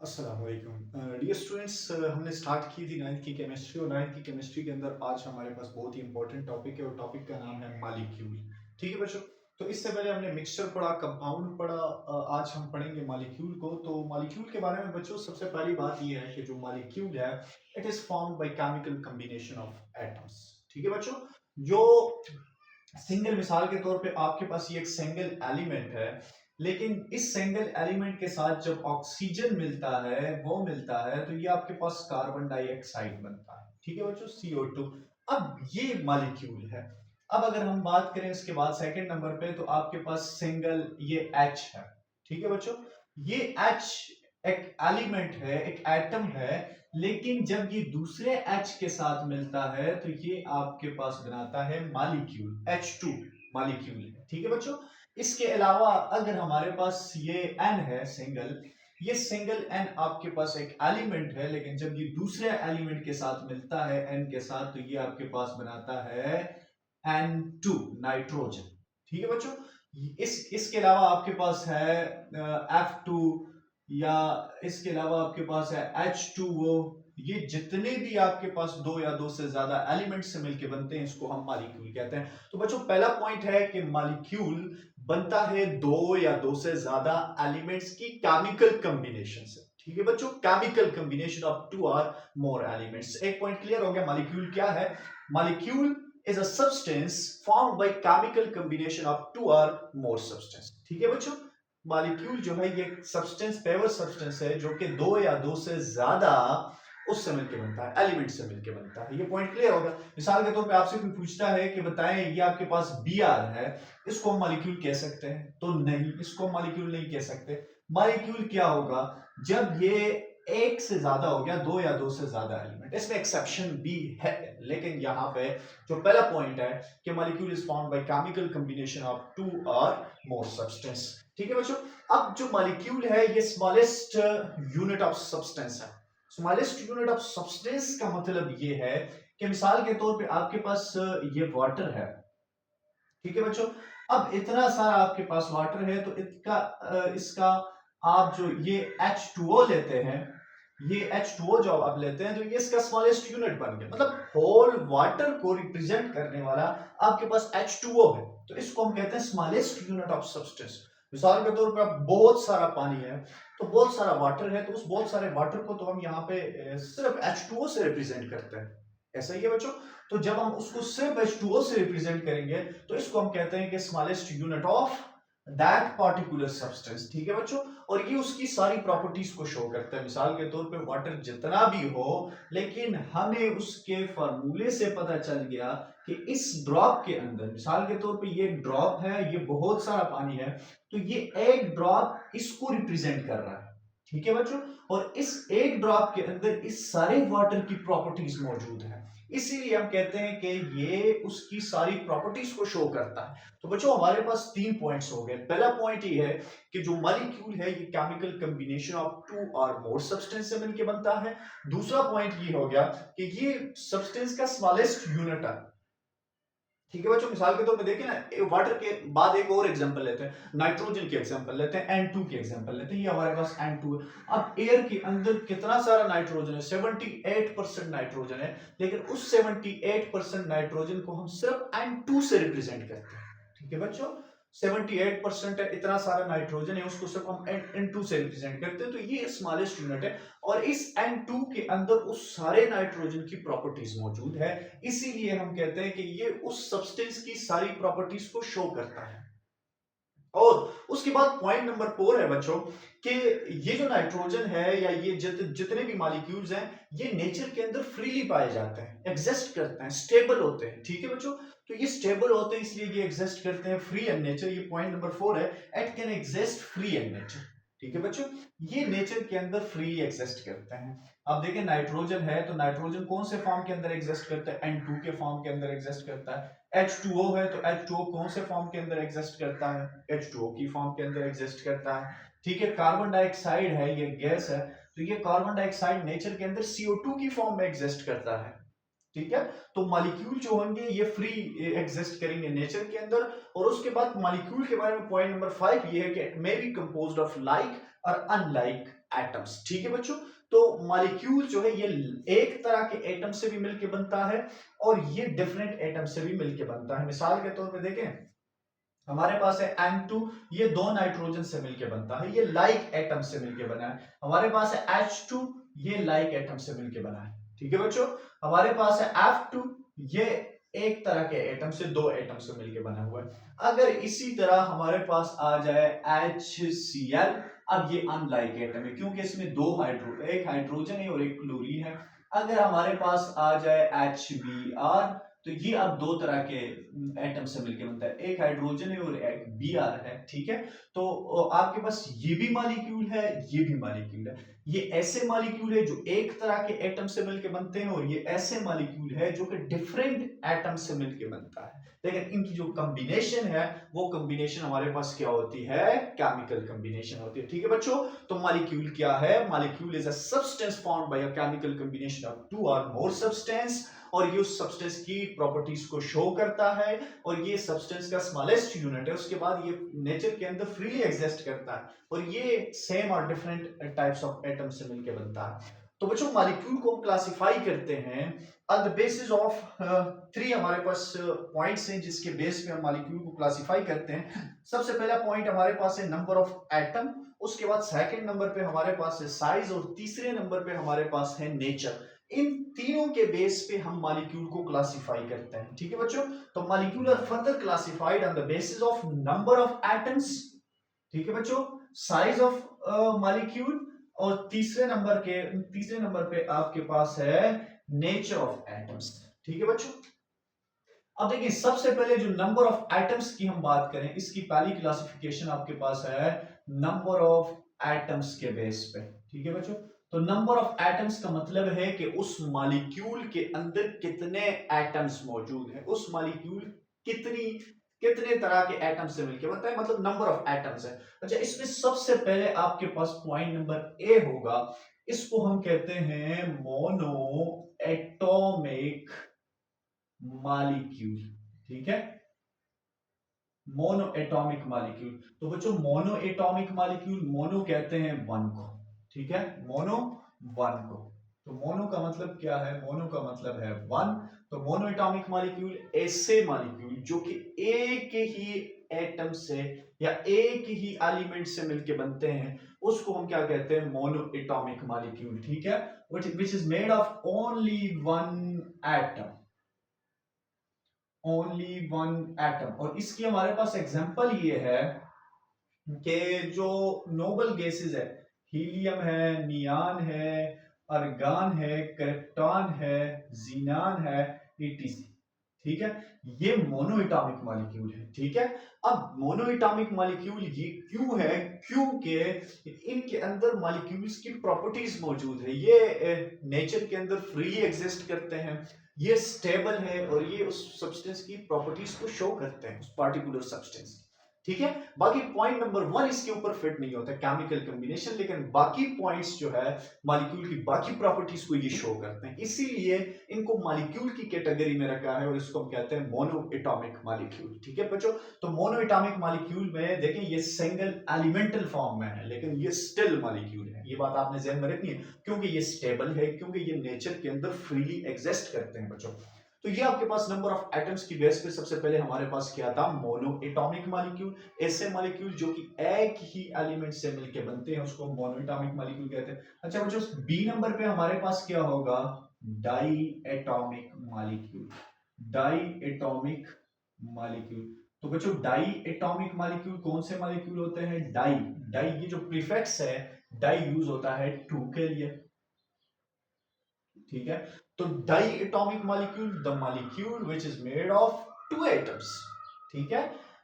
अस्सलाम वालेकुम dear students. हमने स्टार्ट की थी नाइन्थ की केमिस्ट्री और नाइन्थ की केमिस्ट्री के अंदर आज हमारे पास बहुत ही इंपॉर्टेंट टॉपिक है और टॉपिक का नाम है मालिक्यूल। ठीक है बच्चों। तो इससे पहले हमने मिक्सचर पढ़ा, कंपाउंड पढ़ा। आज हम पढ़ेंगे मालिक्यूल को। तो मालिक्यूल के बारे में बच्चों सबसे पहली बात यह है कि जो मालिक्यूल है it is formed by chemical combination of atoms. ठीक है बच्चों। जो सिंगल मिसाल के तौर पे आपके पास ये एक सिंगल एलिमेंट है, लेकिन इस सिंगल एलिमेंट के साथ जब ऑक्सीजन मिलता है वो मिलता है तो ये आपके पास कार्बन डाइऑक्साइड बनता है। ठीक है बच्चों, CO2। अब ये मॉलिक्यूल है। अब अगर हम बात करें इसके बाद सेकंड नंबर पे तो आपके पास सिंगल ये H है। ठीक है बच्चों। ये H एक एलिमेंट है, एक एटम है, लेकिन जब ये दूसरे H के साथ मिलता है तो ये आपके पास बनाता है मॉलिक्यूल, H2 मॉलिक्यूल है। ठीक है बच्चों। इसके अलावा अगर हमारे पास ये N है सिंगल, ये सिंगल N आपके पास एक एलिमेंट है, लेकिन जब ये दूसरे एलिमेंट के साथ मिलता है N के साथ तो ये आपके पास बनाता है N2 नाइट्रोजन। ठीक है बच्चों। इसके अलावा आपके पास है F2, या इसके अलावा आपके पास है H2O। ये जितने भी आपके पास दो या दो से ज्यादा एलिमेंट से मिलकर बनते हैं इसको हम मॉलिक्यूल कहते हैं। तो बच्चों पहला पॉइंट है कि मॉलिक्यूल बनता है दो या दो से ज्यादा एलिमेंट्स की केमिकल कॉम्बिनेशन से। ठीक है बच्चों, chemical combination of two or more elements. एक पॉइंट क्लियर हो गया। मॉलिक्यूल क्या है? Molecule is a substance formed by chemical combination of two or more substance। ठीक है बच्चों। मॉलिक्यूल जो है ये सब्सटेंस, पेवर सब्सटेंस है जो कि दो या दो से ज्यादा उससे मिलकर बनता है, एलिमेंट से मिलकर बनता है। ये पॉइंट क्लियर होगा। मिसाल के तौर पे आपसे कोई पूछता है कि बताएं ये आपके पास Br है, इसको हम मॉलिक्यूल कह सकते हैं? तो नहीं, इसको मॉलिक्यूल नहीं कह सकते। मॉलिक्यूल क्या होगा? जब ये एक से ज्यादा हो गया, दो या दो से ज्यादा एलिमेंट। इसमें एक्सेप्शन भी है, लेकिन यहाँ पे जो पहला पॉइंट है कि molecule is formed by chemical combination of two or more substance. ठीक है बच्चों। अब जो मॉलिक्यूल है ये स्मॉलेस्ट यूनिट ऑफ सब्सटेंस है। स्मॉलेस्ट यूनिट ऑफ सब्सटेंस का मतलब ये है कि मिसाल के तौर पे आपके पास ये वाटर है। ठीक है बच्चों। अब इतना सारा आपके पास वाटर है तो इसका आप जो ये H2O लेते हैं, ये H2O जो आप लेते हैं तो ये इसका स्मॉलेस्ट यूनिट बन गया। मतलब होल वाटर को रिप्रेजेंट करने वाला आपके पास H2O है, तो इसको हम कहते हैं स्मॉलेस्ट यूनिट ऑफ सब्सटेंस। मिसाल के तौर पर बहुत सारा पानी है, तो बहुत सारा वाटर है, तो उस बहुत सारे वाटर को तो हम यहाँ पे सिर्फ H2O से रिप्रेजेंट करते हैं। ऐसा ही है बच्चों। तो जब हम उसको सिर्फ H2O से रिप्रेजेंट करेंगे तो इसको हम कहते हैं कि smallest unit of that particular substance. ठीक है बच्चों। और ये उसकी सारी प्रॉपर्टीज को शो करता है। मिसाल के तौर पे वाटर जितना भी हो, लेकिन हमें उसके फार्मूले से पता चल गया कि इस ड्रॉप के अंदर, मिसाल के तौर पे ये ड्रॉप है, ये बहुत सारा पानी है, तो ये एक ड्रॉप इसको रिप्रेजेंट कर रहा है। ठीक है बच्चों। और इस एक ड्रॉप के अंदर इस सारे वाटर की प्रॉपर्टीज मौजूद है, इसीलिए हम कहते हैं कि ये उसकी सारी प्रॉपर्टीज को शो करता है। तो बच्चों हमारे पास तीन पॉइंट्स हो गए। पहला पॉइंट ये है कि जो मॉलिक्यूल है ये chemical combination of two or more substance से मिलकर बनता है। दूसरा पॉइंट ये हो गया कि ये सब्सटेंस का स्मॉलेस्ट यूनिट है। ठीक है बच्चों। मिसाल के तौर पे देखिए ना, वाटर के बाद एक और एग्जांपल लेते हैं, नाइट्रोजन के एग्जांपल लेते हैं, N2 के एग्जांपल लेते हैं। ये हमारे पास N2 है। अब एयर के अंदर कितना सारा नाइट्रोजन है? 78% नाइट्रोजन है, लेकिन उस 78% नाइट्रोजन को हम सिर्फ N2 से रिप्रेजेंट करते हैं। ठीक है बच्चों। 78% है, इतना सारा नाइट्रोजन है, उसको सिर्फ हम N2 से रिप्रेजेंट करते हैं, तो ये स्मॉलेस्ट यूनिट है। और इस N2 के अंदर उस सारे नाइट्रोजन की प्रॉपर्टीज मौजूद है, इसीलिए हम कहते हैं कि ये उस सब्सटेंस की सारी प्रॉपर्टीज को शो करता है। और उसके बाद पॉइंट नंबर 4 है बच्चों कि ये जो नाइट्रोजन है या ये जितने भी मॉलिक्यूल्स हैं ये नेचर के अंदर फ्रीली पाए जाते हैं, एग्जिस्ट करते हैं, स्टेबल होते हैं। ठीक है बच्चों। तो ये स्टेबल होते हैं इसलिए ये एग्जिस्ट करते हैं फ्री इन नेचर। ये पॉइंट नंबर 4 है, it can exist free in nature. ठीक है बच्चों। ये नेचर के अंदर फ्री एग्जिस्ट करते हैं। अब देखिए नाइट्रोजन है तो नाइट्रोजन कौन से फॉर्म के अंदर एग्जिस्ट करता है? N2 के फॉर्म के अंदर एग्जिस्ट करता है। H2O है तो H2O कौन से फॉर्म के अंदर एग्जिस्ट करता है? H2O की फॉर्म के अंदर एग्जिस्ट करता है। ठीक है। कार्बन डाइऑक्साइड है, ये गैस है, तो ये कार्बन डाइऑक्साइड नेचर के अंदर CO2 की फॉर्म में एग्जिस्ट करता है। ठीक है। तो मॉलिक्यूल जो होंगे ये फ्री एग्जिस्ट करेंगे नेचर के अंदर। और उसके बाद मॉलिक्यूल के बारे में पॉइंट नंबर 5 ये है कि it may be composed of like और अनलाइक एटम्स। ठीक है बच्चों, तो मॉलिक्यूल जो है ये एक तरह के एटम से भी मिलके बनता है और ये डिफरेंट एटम से भी मिलके बनता है। मिसाल के तौर पे देखें, हमारे पास है N2, ये दो नाइट्रोजन से मिलके बनता है, ये लाइक एटम से मिलके बना है। हमारे पास है H2, ये लाइक एटम से मिलके बना है। ठीक है बच्चों, हमारे पास है F2, ये एक तरह के एटम से, दो एटम से मिलके बना हुआ है। अगर इसी तरह हमारे पास आ जाए HCl, अब ये अनलाइक एटम है क्योंकि इसमें एक हाइड्रोजन है और एक क्लोरीन है। अगर हमारे पास आ जाए HBr, तो ये अब दो तरह के एटम से मिलकर बनता है, एक हाइड्रोजन है और एक Br है। ठीक है, तो आपके पास ये भी मॉलिक्यूल है, ये भी मॉलिक्यूल है। ये ऐसे मॉलिक्यूल है जो एक तरह के एटम से मिलकर बनते हैं और ये ऐसे मॉलिक्यूल है जो कि डिफरेंट एटम से मिलकर बनता है। लेकिन इनकी जो कॉम्बिनेशन है वो कॉम्बिनेशन हमारे पास क्या होती है, केमिकल कॉम्बिनेशन होती है। ठीक है बच्चों, तो मॉलिक्यूल क्या है, molecule is a substance formed by a chemical combination of two or more substance, और ये उस सब्सटेंस की प्रॉपर्टीज को शो करता है और ये सब्सटेंस का स्मॉलेस्ट यूनिट है। उसके बाद ये नेचर के अंदर फ्रीली एग्जिस्ट करता है और ये सेम और डिफरेंट टाइप्स ऑफ एटम से मिलकर बनता है। तो बच्चों मॉलिक्यूल को हम क्लासिफाई करते हैं on the basis of three हमारे पास पॉइंट्स हैं जिसके बेस पे हम मॉलिक्यूल को क्लासिफाई करते हैं। सबसे पहला पॉइंट हमारे पास है नंबर ऑफ एटम, उसके बाद सेकंड नंबर पे हमारे पास है साइज और तीसरे नंबर पे हमारे पास है नेचर। इन तीनों के बेस पे हम मॉलिक्यूल को क्लासिफाई करते हैं। ठीक है बच्चों, तो molecule are further classified on the basis of number of atoms, ठीक है बच्चों, साइज ऑफ मॉलिक्यूल, और तीसरे नंबर पे आपके पास है नेचर ऑफ एटम्स। ठीक है बच्चों, अब देखिए सबसे पहले जो नंबर ऑफ एटम्स की हम बात करें, इसकी पहली क्लासिफिकेशन आपके पास है नंबर ऑफ एटम्स के बेस पे। ठीक है बच्चों, तो नंबर ऑफ एटम्स का मतलब है कि उस मॉलिक्यूल के अंदर कितने एटम्स मौजूद हैं, उस मॉलिक्यूल कितनी कितने तरह के एटम्स से मिलकर बनता है, मतलब नंबर ऑफ एटम्स है। अच्छा, इसमें सबसे पहले आपके पास पॉइंट नंबर ए होगा, इसको हम कहते हैं मोनो एटॉमिक मॉलिक्यूल। ठीक है, मोनो एटॉमिक मॉलिक्यूल। तो बच्चों मोनो एटॉमिक मॉलिक्यूल, मोनो कहते हैं वन को। ठीक है, मोनो वन को। तो मोनो का मतलब क्या है, मोनो का मतलब है वन। तो मोनो एटॉमिक मॉलिक्यूल ऐसे मॉलिक्यूल जो कि एक ही एटम से या एक ही एलिमेंट से मिलके बनते हैं, उसको हम क्या कहते हैं, मोनो एटॉमिक मॉलिक्यूल। ठीक है, which is made of only one atom, only one atom. और इसकी हमारे पास एग्जांपल ये है कि जो नोबल गैसेस है, हीलियम है, नियान है, अर्गान है, क्रिप्टॉन है, जीनान है, ईटीसी। ठीक है, ये मोनोएटॉमिक मॉलिक्यूल है। ठीक है, अब मोनोएटॉमिक मॉलिक्यूल ये क्यों है, क्योंकि इनके अंदर मॉलिक्यूल्स की प्रॉपर्टीज मौजूद है, ये नेचर के अंदर फ्रीली एग्जिस्ट करते हैं, ये स्टेबल है और ये उस सब्सटेंस की प्रॉपर्टीज को शो करते हैं, उस पार्टिकुलर सब्सटेंस। ठीक है, बाकी पॉइंट नंबर वन इसके ऊपर फिट नहीं होता केमिकल कॉम्बिनेशन, लेकिन बाकी पॉइंट्स जो है मॉलिक्यूल की बाकी प्रॉपर्टीज को ये शो करते हैं, इसीलिए इनको मॉलिक्यूल की कैटेगरी में रखा है और इसको हम कहते हैं मोनो एटॉमिक मॉलिक्यूल। ठीक है बच्चों, तो मोनो एटॉमिक मॉलिक्यूल में देखें ये सिंगल एलिमेंटल फॉर्म में है लेकिन ये स्टिल मॉलिक्यूल है, ये बात आपने ध्यान में रखनी है क्योंकि ये स्टेबल है, क्योंकि ये नेचर के अंदर फ्रीली एग्जिस्ट करते हैं बच्चों। तो ये आपके पास नंबर ऑफ एटम्स की बेस पे सबसे पहले हमारे पास क्या था, मोनो एटॉमिक मॉलिक्यूल, ऐसे मॉलिक्यूल जो कि एक ही एलिमेंट से मिलके बनते हैं उसको मोनो एटॉमिक मॉलिक्यूल कहते हैं। अच्छा बच्चों, बी नंबर पे हमारे पास क्या होगा, diatomic molecule, diatomic molecule. तो बच्चों डाई एटॉमिक मॉलिक्यूल कौन से मॉलिक्यूल होते हैं, डाई, डाई ये जो प्रीफिक्स है डाई यूज होता है टू के लिए। ठीक है, तो diatomic molecule, the molecule which is made of two atoms. ठीक है,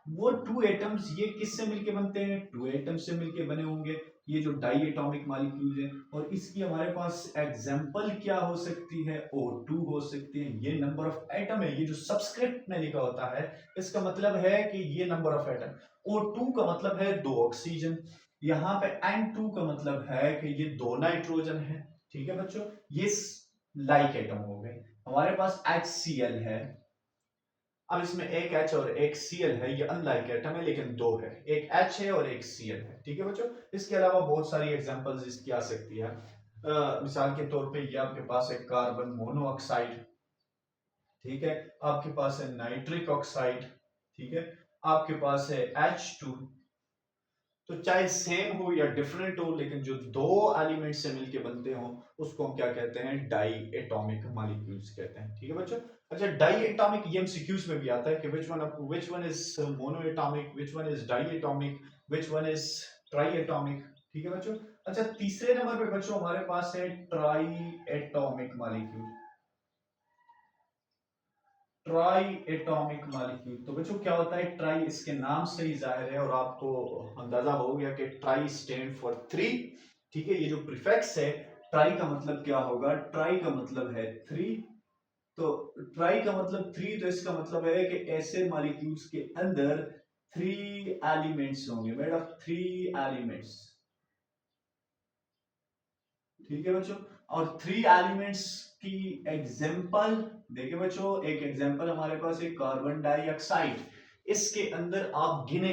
वो टू एटम्स ये किससे मिलके बनते हैं, टू एटम्स से मिलके बने होंगे ये जो डाई एटॉमिक मॉलिक्यूल है। और इसकी हमारे पास एग्जांपल क्या हो सकती है, O2 हो सकती है। ये नंबर ऑफ एटम है, ये जो सबस्क्रिप्ट में लिखा होता है इसका मतलब है कि ये नंबर ऑफ एटम। O2 का मतलब है दो ऑक्सीजन, यहाँ पे N2 का मतलब है कि ये दो नाइट्रोजन है। ठीक है बच्चों, ये लाइक एटम हो गए। हमारे पास HCl है, अब इसमें एक H और एक Cl है, ये अनलाइक एटम है लेकिन दो है, एक H है और एक Cl है। ठीक है बच्चों, इसके अलावा बहुत सारी एग्जांपल्स इसकी आ सकती है। मिसाल के तौर पे ये आपके पास है कार्बन मोनोऑक्साइड, ठीक है, आपके पास है नाइट्रिक ऑक्साइड, ठीक है, आपके पास है H2। तो चाहे सेम हो या डिफरेंट हो, लेकिन जो दो एलिमेंट से मिलके बनते हो उसको हम क्या कहते हैं, डाई एटॉमिक मॉलिक्यूल्स कहते हैं। ठीक है बच्चों। अच्छा, डाई एटॉमिक ये एमसीक्यूज में भी आता है कि which one is monoatomic, which one is diatomic, which one is triatomic. ठीक है बच्चों। अच्छा, तीसरे नंबर पे बच्चों हमारे पास है try atomic molecule, try atomic molecule. तो बच्चों क्या होता है ट्राई, इसके नाम से ही जाहिर है और आपको अंदाजा हो गया कि ट्राई स्टैंड फॉर थ्री। ठीक है, ये जो प्रीफिक्स है ट्राई का मतलब क्या होगा, ट्राई का मतलब है थ्री। तो ट्राई का मतलब थ्री, तो इसका मतलब है कि ऐसे मॉलिक्यूल्स के अंदर थ्री एलिमेंट्स होंगे, मेड ऑफ थ्री एलिमेंट्स। ठीक है बच्चों। और थ्री एलिमेंट्स की एग्जांपल देखिए बच्चों, एक एग्जांपल हमारे पास है कार्बन डाइऑक्साइड। इसके अंदर आप गिने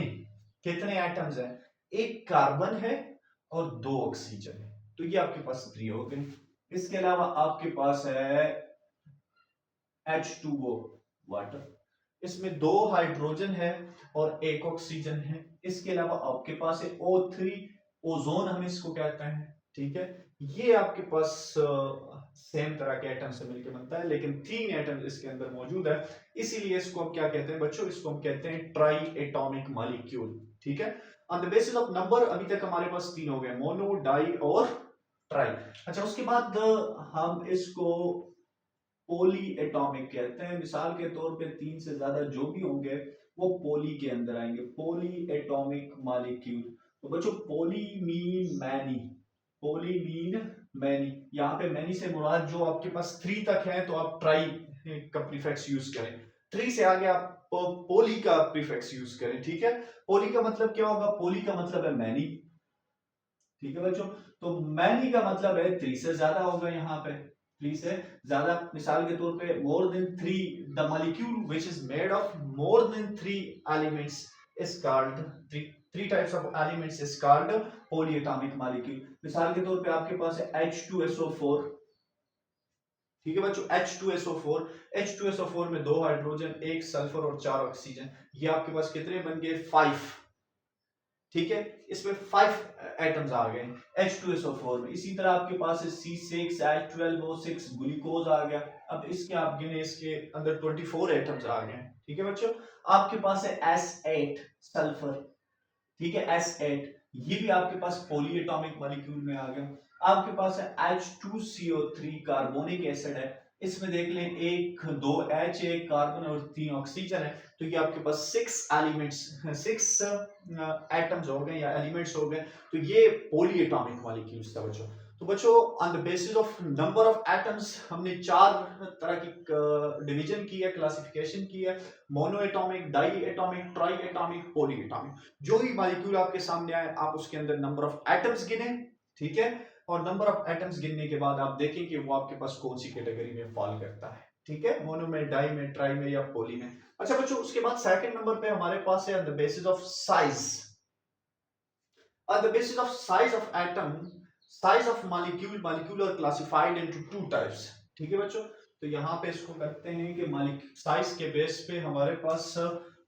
कितने एटम्स हैं, एक कार्बन है और दो ऑक्सीजन है, तो ये आपके पास थ्री हो गए। इसके अलावा आपके पास है H2O वाटर, इसमें दो हाइड्रोजन है और एक ऑक्सीजन है। इसके अलावा आपके पास है O3, ओजोन हम इसको कहते हैं। ठीक है, ये आपके पास सेम तरह के एटम से मिलकर बनता है, लेकिन तीन एटम इसके अंदर मौजूद है, इसीलिए इसको हम क्या कहते हैं बच्चों, इसको हम कहते हैं ट्राई एटॉमिक मॉलिक्यूल। ठीक है, on the basis of number अभी तक हमारे पास तीन हो गए, मोनो, डाई और ट्राई। अच्छा, उसके बाद हम इसको पोली एटॉमिक कहते हैं। मिसाल के तौर पे तीन से ज्यादा जो भी होंगे वो पोली के अंदर आएंगे, पोली एटॉमिक मॉलिक्यूल। तो बच्चों पोली मीन मैनी, पोली मीन मैनी, यहाँ पे मैनी से मुराद जो आपके पास थ्री तक है तो आप ट्राई का प्रीफिक्स यूज करें, थ्री से आगे आप पोली का प्रीफिक्स यूज करें। ठीक है, पोली का मतलब क्या होगा, पोली का मतलब है मैनी। ठीक है बच्चों, तो मैनी का मतलब है थ्री से ज्यादा होगा, यहाँ पे थ्री से ज्यादा। मिसाल के तौर पे more than three, the molecule which is made of more than three elements is called, three types of elements is called polyatomic molecule. मिसाल के तौर पे आपके पास है H2SO4। ठीक है बच्चों, H2SO4, H2SO4 में दो हाइड्रोजन, एक सल्फर और चार ऑक्सीजन, ये आपके पास कितने बन गए, 5। ठीक है, इसमें 5 एटम्स आ गए H2SO4 में। इसी तरह आपके पास है C6, H12O6, ग्लूकोज आ गया। अब इसके आप गिने, इसके अंदर 24 एटम्स आ गए। ठीक है बच्चों, आपके पास है S8 सल्फर। ठीक है, S8 ये भी आपके पास पॉलीएटॉमिक मॉलिक्यूल में आ गया। आपके पास है H2CO3 कार्बोनिक एसिड है, इसमें देख लें एक दो H, एक कार्बन और तीन ऑक्सीजन है, तो ये आपके पास 6 एलिमेंट्स, 6 एटम्स हो गए या एलिमेंट्स हो गए, तो ये पॉलीएटॉमिक मॉलिक्यूल्स था बच्चों। तो बच्चों on the basis of number of atoms हमने चार तरह की डिवीजन की है, क्लासिफिकेशन की है, monoatomic, diatomic, triatomic, polyatomic. जो भी मॉलिक्यूल आपके सामने आए आप उसके अंदर नंबर ऑफ एटम्स गिने। ठीक है, और नंबर ऑफ एटम्स गिनने के बाद आप देखें कि वो आपके पास कौन सी कैटेगरी में फॉल करता है। ठीक है, मोनो में, डाई में, ट्राई में या पॉली में। अच्छा बच्चों, उसके बाद सेकंड नंबर पे हमारे पास है the basis of size. On the basis of size of atom, size of molecule are classified into two types। ठीक है बच्चों, तो यहाँ पे इसको करते हैं कि साइज के बेस पे हमारे पास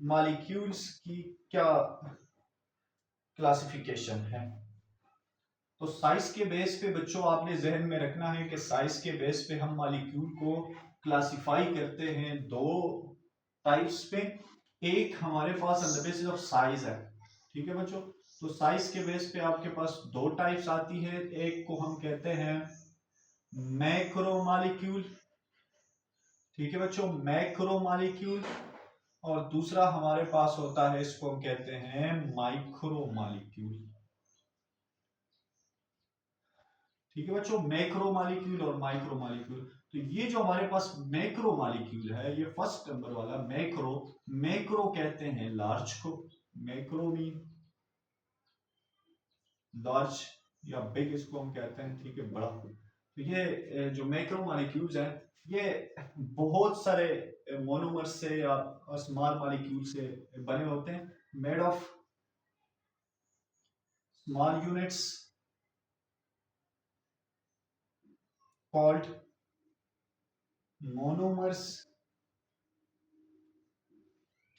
मॉलिक्यूल्स की क्या क्लासिफिकेशन है। तो साइज के बेस पे बच्चों आपने जहन में रखना है कि साइज के बेस पे हम मॉलिक्यूल को क्लासिफाई करते हैं दो टाइप्स पे। एक हमारे pass on the basis of size है। ठीक है बच्चों, तो साइज के बेस पे आपके पास दो टाइप्स आती है, एक को हम कहते हैं मैक्रो मॉलिक्यूल। ठीक है बच्चों, मैक्रो मॉलिक्यूल, और दूसरा हमारे पास होता है, इसको हम कहते हैं माइक्रो मॉलिक्यूल। ठीक है बच्चों, मैक्रो मॉलिक्यूल और माइक्रो मॉलिक्यूल। तो ये जो हमारे पास मैक्रो मॉलिक्यूल है, ये फर्स्ट नंबर वाला मैक्रो, मैक्रो कहते हैं लार्ज को, मैक्रो मीन लार्ज या बिग इसको हम कहते हैं। ठीक है, बड़ा। तो ये जो मैक्रो मॉलिक्यूल्स हैं ये बहुत सारे मोनोमर से या स्मॉल मॉलिक्यूल से बने होते हैं, made of small units called monomers.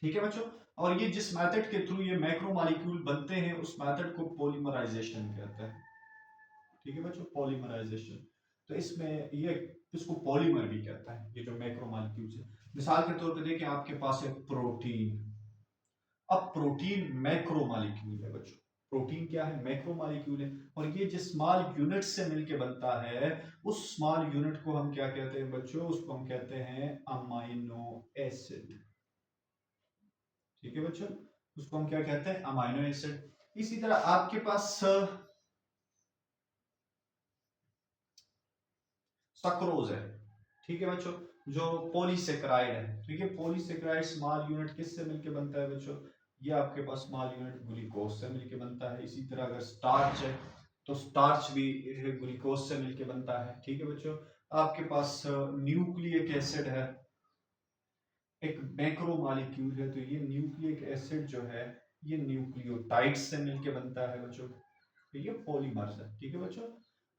ठीक है बच्चों, और ये जिस मेथड के थ्रू ये मैक्रो मॉलिक्यूल बनते हैं उस मेथड को पॉलीमराइजेशन कहते हैं। ठीक है बच्चों, पॉलीमराइजेशन। तो इसमें ये इसको पॉलीमर भी कहता है, ये जो मैक्रो मॉलिक्यूल्स है। मिसाल के तौर पे देखिए आपके पास है प्रोटीन। अब प्रोटीन मैक्रो मॉलिक्यूल है बच्चों, प्रोटीन क्या है, मैक्रो मॉलिक्यूल है। और ये जिस स्मॉल यूनिट से मिलके बनता है उस स्मॉल यूनिट को हम क्या कहते हैं बच्चों, उसको हम कहते हैं अमाइनो एसिड। ठीक है बच्चों, उसको हम क्या कहते हैं, अमाइनो एसिड। इसी तरह आपके पास सक्रोज है। ठीक है बच्चों, जो पॉलीसेकेराइड है। ठीक है, पॉलीसेकेराइड स्मॉल यूनिट किससे मिलके बनता है बच्चों, ये आपके पास स्मॉल यूनिट ग्लूकोज से मिलके बनता है। इसी तरह अगर स्टार्च है तो स्टार्च भी ग्लूकोज से मिलके बनता है। ठीक है बच्चों, आपके पास न्यूक्लिक एसिड है, एक मैक्रो मॉलिक्यूल है। तो ये न्यूक्लिक एसिड जो है ये न्यूक्लियोटाइड से मिलके बनता है बच्चों। तो ये पॉलीमर्स है। ठीक है बच्चों,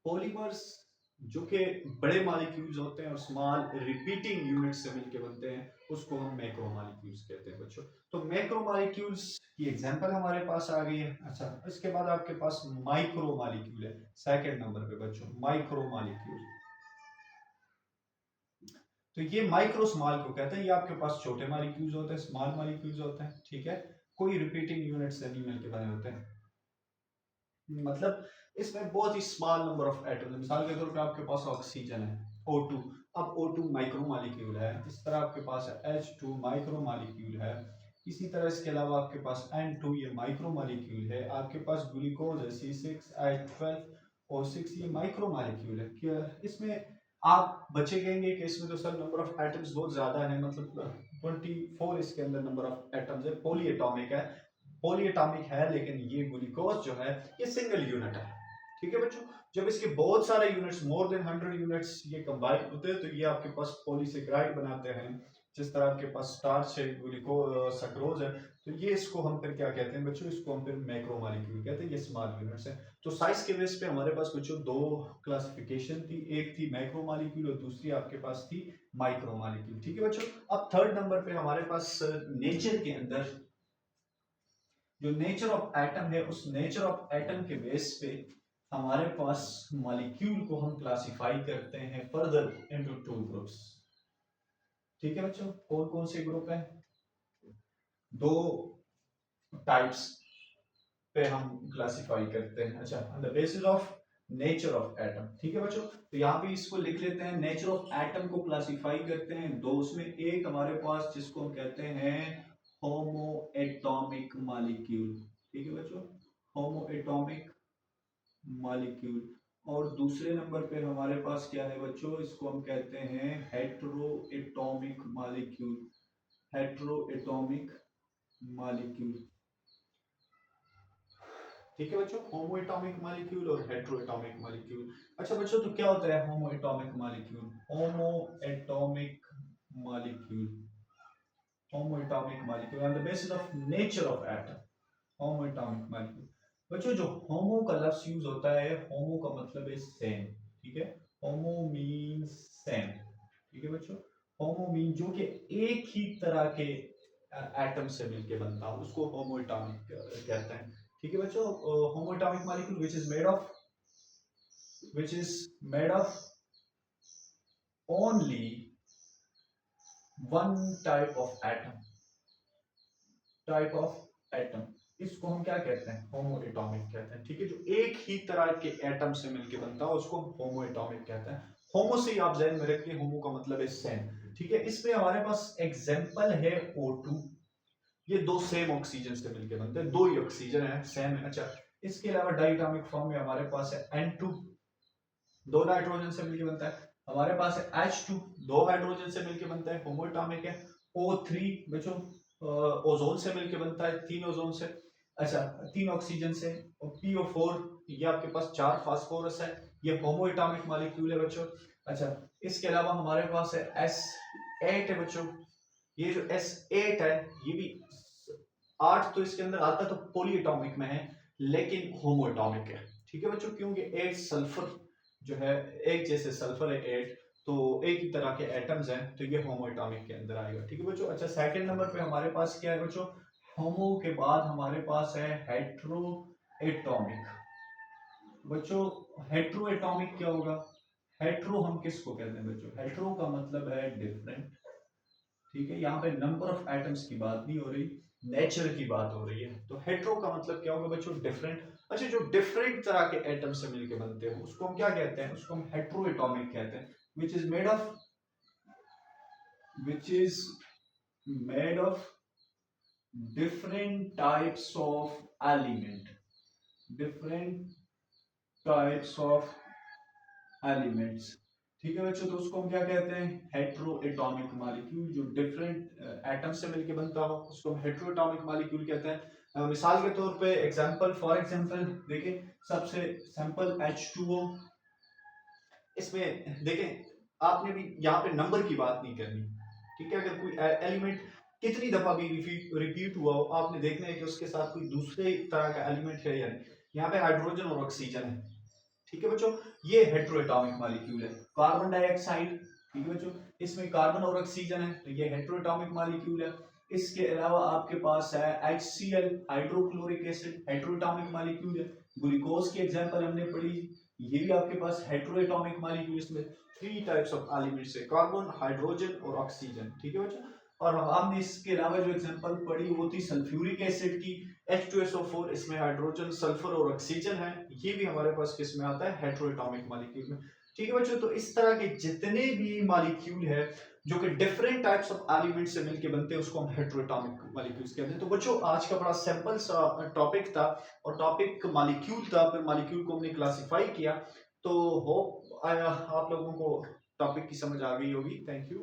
पॉलीमर्स जो कि बड़े मॉलिक्यूल्स होते हैं और स्मॉल रिपीटिंग यूनिट से मिलके बनते हैं उसको हम मैक्रो मॉलिक्यूल्स कहते हैं बच्चों। तो मैक्रो मॉलिक्यूल्स की एग्जांपल हमारे पास आ गई है। अच्छा, इसके बाद आपके पास माइक्रो मॉलिक्यूल है सेकंड नंबर पे बच्चों, माइक्रो मॉलिक्यूल। तो ये माइक्रो स्मॉल को कहते हैं, ये आपके पास छोटे मॉलिक्यूल्स होते हैं, स्मॉल मॉलिक्यूल्स होते हैं। ठीक है, कोई रिपीटिंग यूनिट से नहीं मिलके बने होते हैं, मतलब इसमें बहुत ही स्मॉल नंबर ऑफ एटम्स है। मिसाल के तौर पे आपके पास ऑक्सीजन है O2, अब O2 माइक्रो मॉलिक्यूल है। इस तरह आपके पास H2 माइक्रो मॉलिक्यूल है। इसी तरह इसके अलावा आपके पास N2 ये माइक्रो मॉलिक्यूल है। आपके पास ग्लूकोज है C6H12O6 ये माइक्रो मॉलिक्यूल है। क्या इसमें आप बचे कहेंगे कि इसमें तो सर नंबर ऑफ एटम्स बहुत ज्यादा है, मतलब 24 इसके अंदर नंबर ऑफ एटम्स है, पॉली एटॉमिक है। पॉलीएटॉमिक है लेकिन ये ग्लूकोज जो है ये सिंगल यूनिट है। ठीक है बच्चों, जब इसके बहुत सारे यूनिट्स मोर देन 100 यूनिट्स ये कंबाइन होते हैं तो ये आपके पास पॉलीसेकेराइड बनाते हैं। जिस तरह आपके पास स्टार्च है, ग्लूकोज सक्रोज है, तो ये इसको हम फिर क्या कहते हैं बच्चों, इसको हम फिर मैक्रो मॉलिक्यूल कहते हैं। ये स्मॉल यूनिट्स है। तो साइज के बेस पे हमारे पास बच्चों दो क्लासिफिकेशन थी, एक थी मैक्रो मॉलिक्यूल और दूसरी आपके पास थी माइक्रो मॉलिक्यूल। ठीक है बच्चों, अब थर्ड नंबर पे हमारे पास नेचर के अंदर जो नेचर ऑफ एटम है उस नेचर ऑफ एटम के बेस पे हमारे पास मॉलिक्यूल को हम क्लासिफाई करते हैं फर्दर इनटू टू ग्रुप्स। ठीक है बच्चों, कौन कौन से ग्रुप हैं, दो टाइप्स पे हम क्लासिफाई करते हैं। अच्छा, on the basis of nature of atom. ठीक है बच्चों, तो यहाँ पे इसको लिख लेते हैं, नेचर ऑफ एटम को क्लासिफाई करते हैं दो, उसमें एक हमारे पास जिसको हम कहते हैं होमो एटॉमिक मॉलिक्यूल। ठीक है बच्चों, होमो एटॉमिक मॉलिक्यूल। और दूसरे नंबर पे हमारे पास क्या है बच्चों, इसको हम कहते हैं hetero atomic molecule, hetero atomic molecule. ठीक है बच्चों, होमो एटॉमिक मॉलिक्यूल और हेट्रो एटॉमिक मॉलिक्यूल। अच्छा बच्चों, तो क्या होता है होमो atomic molecule, homo atomic molecule, homo atomic molecule on the basis of nature of atom, homo atomic molecule. बच्चों जो होमो का लफ्ज यूज होता है, होमो का मतलब है सेम। ठीक है, होमो मीन्स सेम। ठीक है बच्चों, होमो मीन जो कि एक ही तरह के एटम से मिलके बनता हो उसको होमो एटॉमिक कहते हैं। ठीक है बच्चों, होमो atomic molecule which is made of only one type of atom, इसको हम क्या कहते हैं, होमो एटॉमिक कहते हैं। ठीक है, जो एक ही तरह के एटम से मिलके बनता है उसको हम होमो एटॉमिक कहते हैं। होमो से ही आप ध्यान में रखिए, होमो का मतलब है सेम। ठीक है, इसमें हमारे पास एग्जांपल है O2, ये दो सेम ऑक्सीजन से मिलके बनते हैं, दो ही ऑक्सीजन है सेम है। अच्छा, इसके अलावा डायटोमिक फॉर्म में हमारे पास है N2, दो नाइट्रोजन से मिलके बनता है। हमारे पास है H2, दो हाइड्रोजन से मिलके बनता है, होमो एटॉमिक है। O3 बच्चों ओजोन से मिलके बनता है, तीन ओजोन से, अच्छा तीन ऑक्सीजन से। और PO4 ये आपके पास चार फास्फोरस है, ये होमो एटॉमिक मॉलिक्यूल है बच्चों। अच्छा, इसके अलावा हमारे पास है S8 है बच्चों। ये जो S8 है ये भी 8 तो इसके अंदर आता तो पॉली एटॉमिक में है, लेकिन होमो एटॉमिक है। ठीक है बच्चों, क्योंकि 8 सल्फर जो है, एक जैसे सल्फर है 8, तो एक ही तरह के एटम्स हैं, तो ये होमो एटॉमिक के अंदर आएगा। ठीक है बच्चों। अच्छा, सेकंड नंबर पे हमारे पास क्या है बच्चों, होमो के बाद हमारे पास है हेट्रो एटॉमिक। बच्चों हेट्रो एटॉमिक क्या होगा, हेट्रो हम किसको कहते हैं बच्चों, हेट्रो का मतलब है डिफरेंट। ठीक है, यहाँ पे नंबर ऑफ एटम्स की बात नहीं हो रही, नेचर की बात हो रही है। तो हेट्रो का मतलब क्या होगा बच्चों, डिफरेंट। अच्छा, जो डिफरेंट तरह के एटम से मिलके बनते हैं उसको हम क्या कहते हैं, उसको हम हेट्रो एटॉमिक कहते हैं, which is made of different types of element, different types of elements। ठीक है बच्चों, तो उसको हम क्या कहते हैं, हेट्रो एटॉमिक मॉलिक्यूल। जो डिफरेंट एटम से मिलके बनता हो उसको हम हेट्रो एटॉमिक मॉलिक्यूल कहते हैं। मिसाल के तौर पे एग्जांपल, फॉर एग्जांपल देखें, सबसे सिंपल H2O। इसमें देखें, आपने भी यहाँ पे नंबर की बात नहीं करनी। ठीक है, अगर कोई एलिमेंट कितनी दफा भी रिपीट हुआ हो, आपने देखना है कि उसके साथ कोई दूसरे तरह का एलिमेंट है या नहीं। यहाँ पे हाइड्रोजन और ऑक्सीजन है। ठीक है बच्चों, ये हेट्रोएटॉमिक मॉलिक्यूल है। कार्बन डाइऑक्साइड, ठीक है बच्चों, इसमें कार्बन और ऑक्सीजन है, तो ये हेट्रोएटॉमिक मॉलिक्यूल है। इसके अलावा आपके पास है HCl, hydrochloric acid, heteroatomic molecule है। ग्लूकोज की एग्जांपल हमने पढ़ी, ये भी आपके पास हेट्रोएटॉमिक मॉलिक्यूल। इसमें 3 टाइप्स ऑफ एलिमेंट्स है, कार्बन, हाइड्रोजन और ऑक्सीजन। ठीक है बच्चों। और हमने इसके अलावा जो एग्जांपल पढ़ी वो थी सल्फ्यूरिक एसिड की, H2SO4, इसमें हाइड्रोजन, सल्फर और ऑक्सीजन है। ये भी हमारे पास किस में आता है, हेट्रोएटॉमिक मॉलिक्यूल में। ठीक है बच्चों, तो इस तरह के जितने भी मॉलिक्यूल है जो कि डिफरेंट टाइप्स ऑफ एलिमेंट से मिलके बनते हैं उसको हम हेट्रोएटॉमिक मॉलिक्यूल्स कहते हैं। तो बच्चों आज का बड़ा सिंपल सा टॉपिक था, और टॉपिक मॉलिक्यूल था, फिर मॉलिक्यूल को हमने क्लासिफाई किया। तो होप आप लोगों को टॉपिक की समझ आ गई होगी। Thank you.